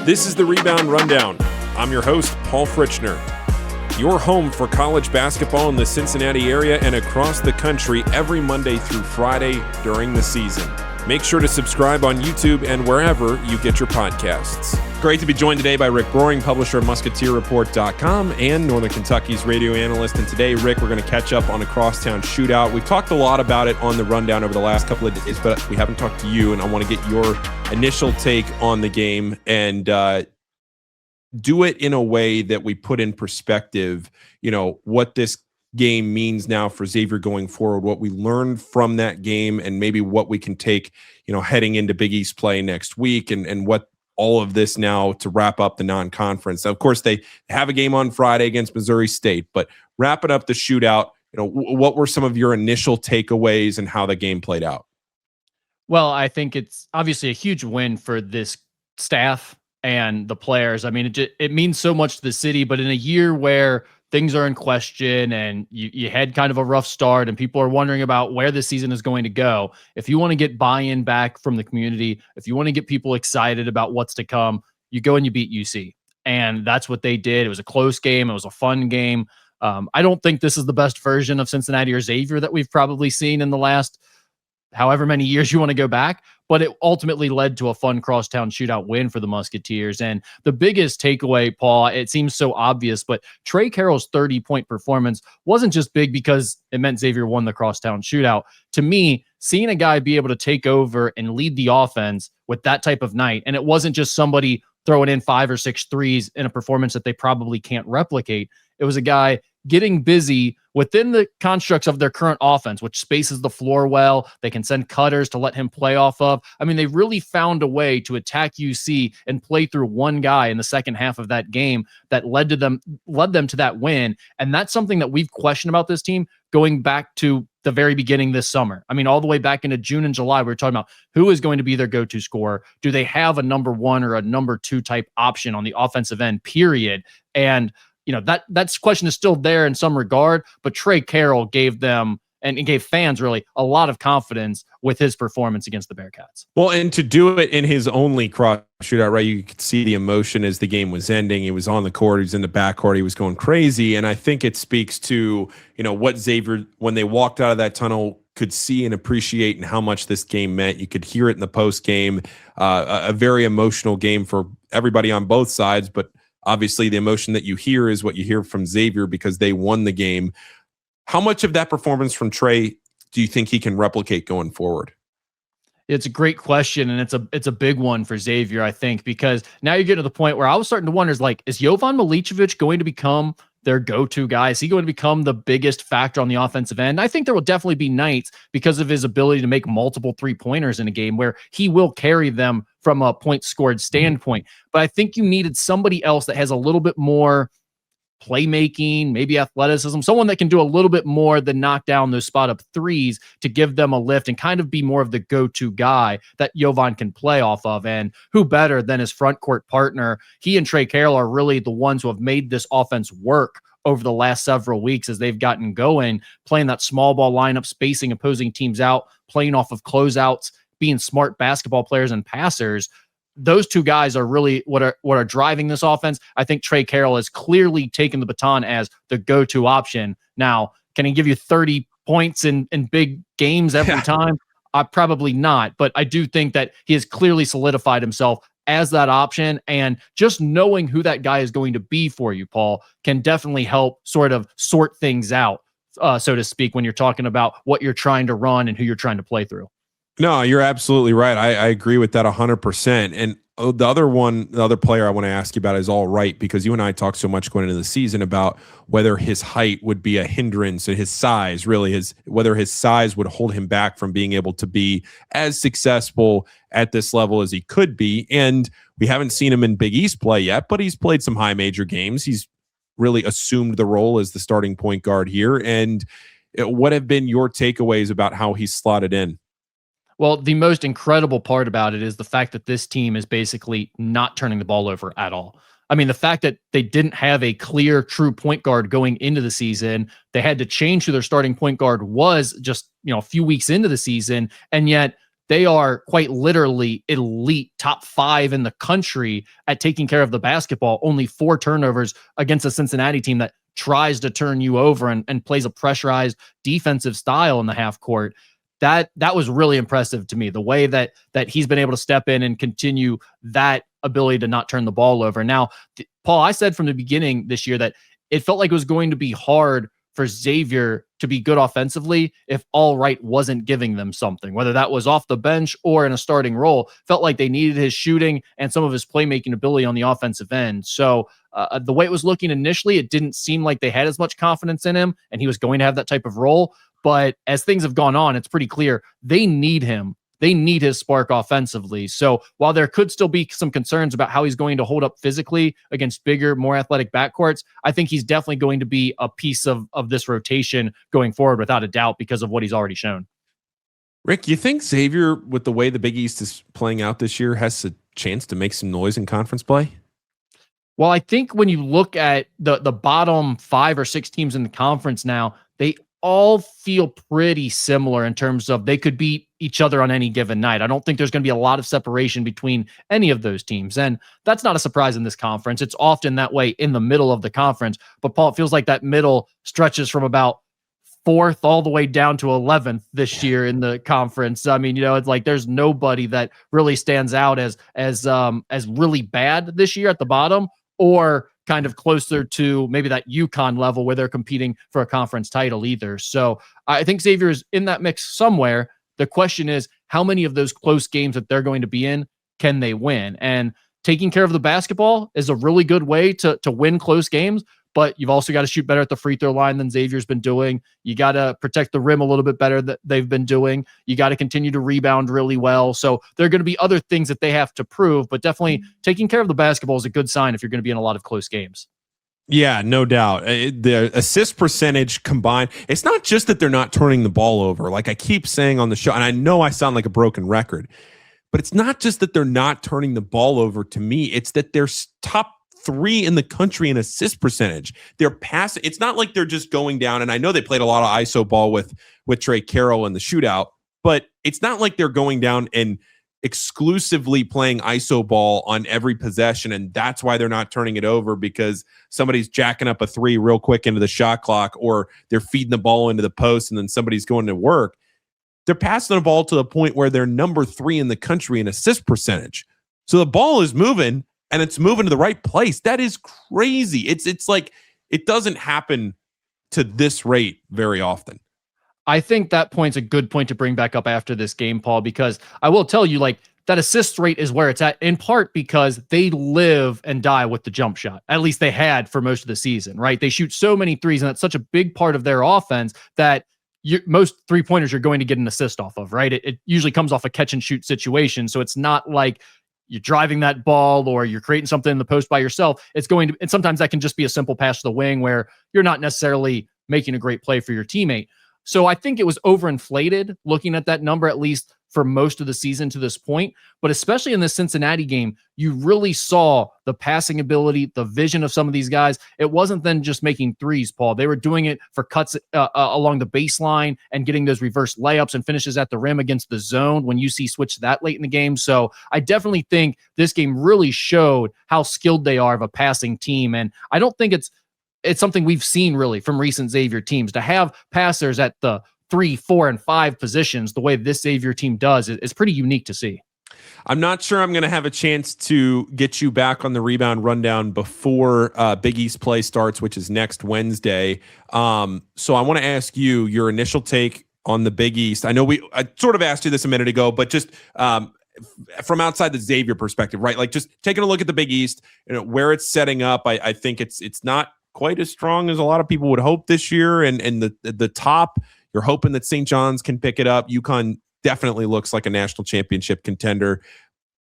This is the Rebound Rundown. I'm your host, Paul Fritchner. Your home for college basketball in the Cincinnati area and across the country every Monday through Friday during the season. Make sure to subscribe on YouTube and wherever you get your podcasts. Great to be joined today by Rick Broering, publisher of MusketeerReport.com and Northern Kentucky's radio analyst. And today, Rick, we're going to catch up on a Crosstown Shootout. We've talked a lot about it on the rundown over the last couple of days, but we haven't talked to you, and I want to get your initial take on the game and do it in a way that we put in perspective, what this game means now for Xavier going forward, what we learned from that game, and maybe what we can take, heading into Big East play next week, and what all of this now to wrap up the non-conference. Now, of course, they have a game on Friday against Missouri State, but wrapping up the shootout, what were some of your initial takeaways and how the game played out? Well, I think it's obviously a huge win for this staff and the players. I mean, it means so much to the city, but in a year where things are in question and you had kind of a rough start and people are wondering about where this season is going to go, if you want to get buy-in back from the community, if you want to get people excited about what's to come, you go and you beat UC. And that's what they did. It was a close game. It was a fun game. I don't think this is the best version of Cincinnati or Xavier that we've probably seen in the last however many years you want to go back, but it ultimately led to a fun Crosstown Shootout win for the Musketeers. And the biggest takeaway, Paul, it seems so obvious, but Trey Carroll's 30-point performance wasn't just big because it meant Xavier won the Crosstown Shootout. To me, seeing a guy be able to take over and lead the offense with that type of night, and it wasn't just somebody throwing in 5 or 6 threes in a performance that they probably can't replicate. It was a guy getting busy within the constructs of their current offense, which spaces the floor well. They can send cutters to let him play off of. I mean, they really found a way to attack UC and play through one guy in the second half of that game that led them to that win. And that's something that we've questioned about this team going back to the very beginning this summer. I mean, all the way back into June and July, we were talking about who is going to be their go-to scorer. Do they have a number 1 or a number 2 type option on the offensive end, period? And that question is still there in some regard, but Trey Carroll gave them and gave fans really a lot of confidence with his performance against the Bearcats. Well, and to do it in his only cross shootout, right? You could see the emotion as the game was ending. He was on the court, he was in the backcourt, he was going crazy. And I think it speaks to, what Xavier, when they walked out of that tunnel, could see and appreciate and how much this game meant. You could hear it in the post game, a very emotional game for everybody on both sides, but obviously, the emotion that you hear is what you hear from Xavier because they won the game. How much of that performance from Trey do you think he can replicate going forward? It's a great question, and it's a big one for Xavier, I think, because now you're getting to the point where I was starting to wonder, is Jovan Milicevic going to become their go-to guy? Is he going to become the biggest factor on the offensive end? I think there will definitely be nights because of his ability to make multiple three-pointers in a game where he will carry them from a point scored standpoint. But I think you needed somebody else that has a little bit more playmaking, maybe athleticism, someone that can do a little bit more than knock down those spot-up threes to give them a lift and kind of be more of the go-to guy that Jovan can play off of. And who better than his front court partner? He and Trey Carroll are really the ones who have made this offense work over the last several weeks as they've gotten going, playing that small ball lineup, spacing opposing teams out, playing off of closeouts, being smart basketball players and passers. Those two guys are really what are driving this offense. I think Trey Carroll has clearly taken the baton as the go-to option. Now, can he give you 30 points in big games every time? Probably not, but I do think that he has clearly solidified himself as that option, and just knowing who that guy is going to be for you, Paul, can definitely help sort of sort things out, so to speak, when you're talking about what you're trying to run and who you're trying to play through. No, you're absolutely right. I agree with that 100%. And the other player I want to ask you about is All Right, because you and I talked so much going into the season about whether his height would be a hindrance, and his size, really, whether his size would hold him back from being able to be as successful at this level as he could be. And we haven't seen him in Big East play yet, but he's played some high major games. He's really assumed the role as the starting point guard here. And what have been your takeaways about how he's slotted in? Well, the most incredible part about it is the fact that this team is basically not turning the ball over at all. I mean, the fact that they didn't have a clear, true point guard going into the season, they had to change who their starting point guard was just, a few weeks into the season. And yet they are quite literally elite, top 5 in the country at taking care of the basketball. Only 4 turnovers against a Cincinnati team that tries to turn you over and plays a pressurized defensive style in the half court. That was really impressive to me. The way that he's been able to step in and continue that ability to not turn the ball over. Now, Paul, I said from the beginning this year that it felt like it was going to be hard for Xavier to be good offensively if Allwright wasn't giving them something, whether that was off the bench or in a starting role. Felt like they needed his shooting and some of his playmaking ability on the offensive end. So the way it was looking initially, it didn't seem like they had as much confidence in him and he was going to have that type of role. But as things have gone on, it's pretty clear they need him. They need his spark offensively. So while there could still be some concerns about how he's going to hold up physically against bigger, more athletic backcourts, I think he's definitely going to be a piece of this rotation going forward without a doubt because of what he's already shown. Rick, you think Xavier, with the way the Big East is playing out this year, has a chance to make some noise in conference play? Well, I think when you look at the bottom 5 or 6 teams in the conference now, they all feel pretty similar in terms of they could beat each other on any given night. I don't think there's going to be a lot of separation between any of those teams. And that's not a surprise in this conference. It's often that way in the middle of the conference. But Paul, it feels like that middle stretches from about 4th all the way down to 11th this year in the conference. I mean, it's like there's nobody that really stands out as really bad this year at the bottom, or kind of closer to maybe that UConn level where they're competing for a conference title either. So I think Xavier is in that mix somewhere. The question is, how many of those close games that they're going to be in can they win? And taking care of the basketball is a really good way to win close games, but you've also got to shoot better at the free throw line than Xavier's been doing. You got to protect the rim a little bit better than they've been doing. You got to continue to rebound really well. So there are going to be other things that they have to prove, but definitely taking care of the basketball is a good sign if you're going to be in a lot of close games. Yeah, no doubt. The assist percentage combined, it's not just that they're not turning the ball over. Like I keep saying on the show, and I know I sound like a broken record, but it's not just that they're not turning the ball over to me. It's that they're top 3 in the country in assist percentage. They're passing. It's not like they're just going down. And I know they played a lot of ISO ball with Trey Carroll in the shootout, but it's not like they're going down and exclusively playing ISO ball on every possession. And that's why they're not turning it over, because somebody's jacking up a 3 real quick into the shot clock, or they're feeding the ball into the post and then somebody's going to work. They're passing the ball to the point where they're number 3 in the country in assist percentage. So the ball is moving, and it's moving to the right place. That is crazy. It's like it doesn't happen to this rate very often. I think that point's a good point to bring back up after this game, Paul, because I will tell you, like, that assist rate is where it's at, in part because they live and die with the jump shot. At least they had for most of the season, right? They shoot so many threes, and that's such a big part of their offense that most 3-pointers you're going to get an assist off of, right? It usually comes off a catch and shoot situation. So it's not like you're driving that ball or you're creating something in the post by yourself. It's going to, and sometimes that can just be a simple pass to the wing where you're not necessarily making a great play for your teammate. So I think it was overinflated looking at that number, at least for most of the season to this point. But especially in this Cincinnati game, you really saw the passing ability, the vision of some of these guys. It wasn't then just making threes, Paul. They were doing it for cuts along the baseline and getting those reverse layups and finishes at the rim against the zone when UC switched that late in the game. So I definitely think this game really showed how skilled they are of a passing team. And I don't think it's something we've seen really from recent Xavier teams to have passers at the 3, 4, and 5 positions the way this Xavier team does is pretty unique to see. I'm not sure I'm going to have a chance to get you back on the rebound rundown before Big East play starts, which is next Wednesday. So I want to ask you your initial take on the Big East. I know I sort of asked you this a minute ago, but just from outside the Xavier perspective, right? Like just taking a look at the Big East, where it's setting up. I think it's not quite as strong as a lot of people would hope this year. And the top, you're hoping that St. John's can pick it up. UConn definitely looks like a national championship contender.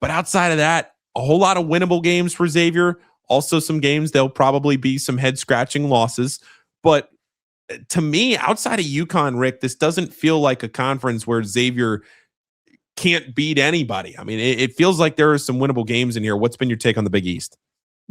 But outside of that, a whole lot of winnable games for Xavier. Also some games, there'll probably be some head-scratching losses. But to me, outside of UConn, Rick, this doesn't feel like a conference where Xavier can't beat anybody. I mean, it feels like there are some winnable games in here. What's been your take on the Big East?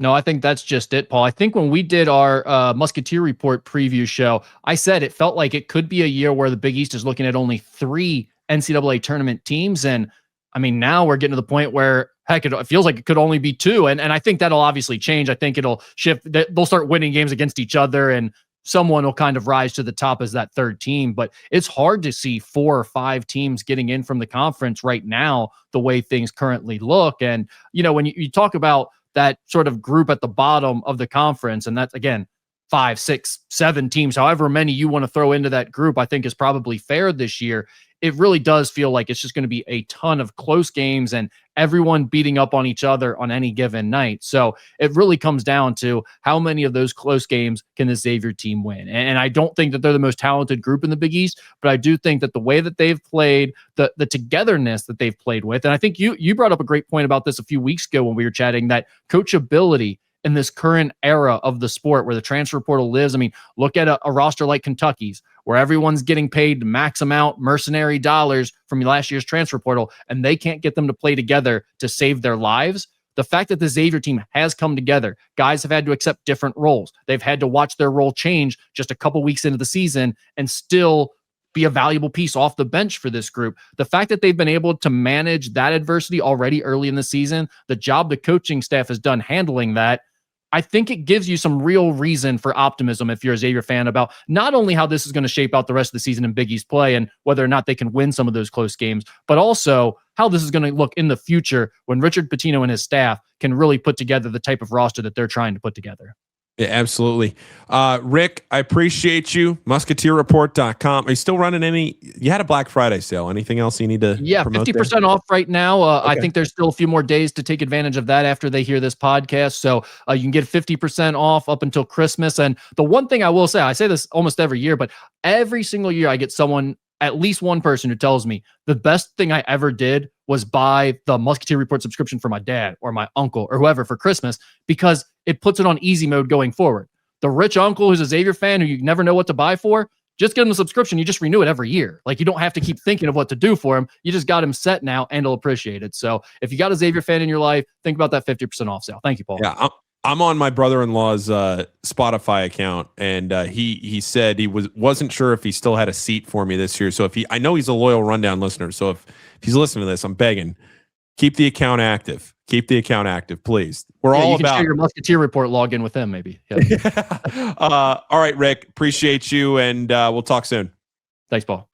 No, I think that's just it, Paul. I think when we did our Musketeer Report preview show, I said it felt like it could be a year where the Big East is looking at only 3 NCAA tournament teams. And I mean, now we're getting to the point where, heck, it feels like it could only be two. And I think that'll obviously change. I think it'll shift. They'll start winning games against each other, and someone will kind of rise to the top as that third team. But it's hard to see 4 or 5 teams getting in from the conference right now, the way things currently look. And, when you talk about that sort of group at the bottom of the conference, and that's, again, 5, 6, 7 teams, however many you want to throw into that group, I think is probably fair this year. It really does feel like it's just going to be a ton of close games and everyone beating up on each other on any given night. So it really comes down to how many of those close games can the Xavier team win. And I don't think that they're the most talented group in the Big East, but I do think that the way that they've played, the togetherness that they've played with, and I think you brought up a great point about this a few weeks ago when we were chatting, that coachability in this current era of the sport where the transfer portal lives. I mean, look at a roster like Kentucky's, where everyone's getting paid max amount mercenary dollars from last year's transfer portal, and they can't get them to play together to save their lives. The fact that the Xavier team has come together, guys have had to accept different roles. They've had to watch their role change just a couple weeks into the season and still be a valuable piece off the bench for this group. The fact that they've been able to manage that adversity already early in the season, the job the coaching staff has done handling that, I think it gives you some real reason for optimism if you're a Xavier fan about not only how this is going to shape out the rest of the season in Big East play and whether or not they can win some of those close games, but also how this is going to look in the future when Richard Pitino and his staff can really put together the type of roster that they're trying to put together. Yeah, absolutely. Rick, I appreciate you. Musketeerreport.com. Are you still running you had a Black Friday sale. Anything else you need to promote 50% there? off right now. Okay. I think there's still a few more days to take advantage of that after they hear this podcast. So you can get 50% off up until Christmas. And the one thing I will say, I say this almost every year, but every single year I get at least one person who tells me the best thing I ever did was buy the Musketeer Report subscription for my dad or my uncle or whoever for Christmas, because it puts it on easy mode going forward. The rich uncle who's a Xavier fan who you never know what to buy for, just get him the subscription. You just renew it every year. Like, you don't have to keep thinking of what to do for him. You just got him set now, and he'll appreciate it. So if you got a Xavier fan in your life, think about that 50% off sale. Thank you, Paul. Yeah, I'm on my brother-in-law's Spotify account, and he said he wasn't sure if he still had a seat for me this year. So I know he's a loyal Rundown listener. So if he's listening to this, I'm begging, keep the account active. Keep the account active, please. We're all you can about share your Musketeer Report login with him, maybe. Yeah. All right, Rick. Appreciate you, and we'll talk soon. Thanks, Paul.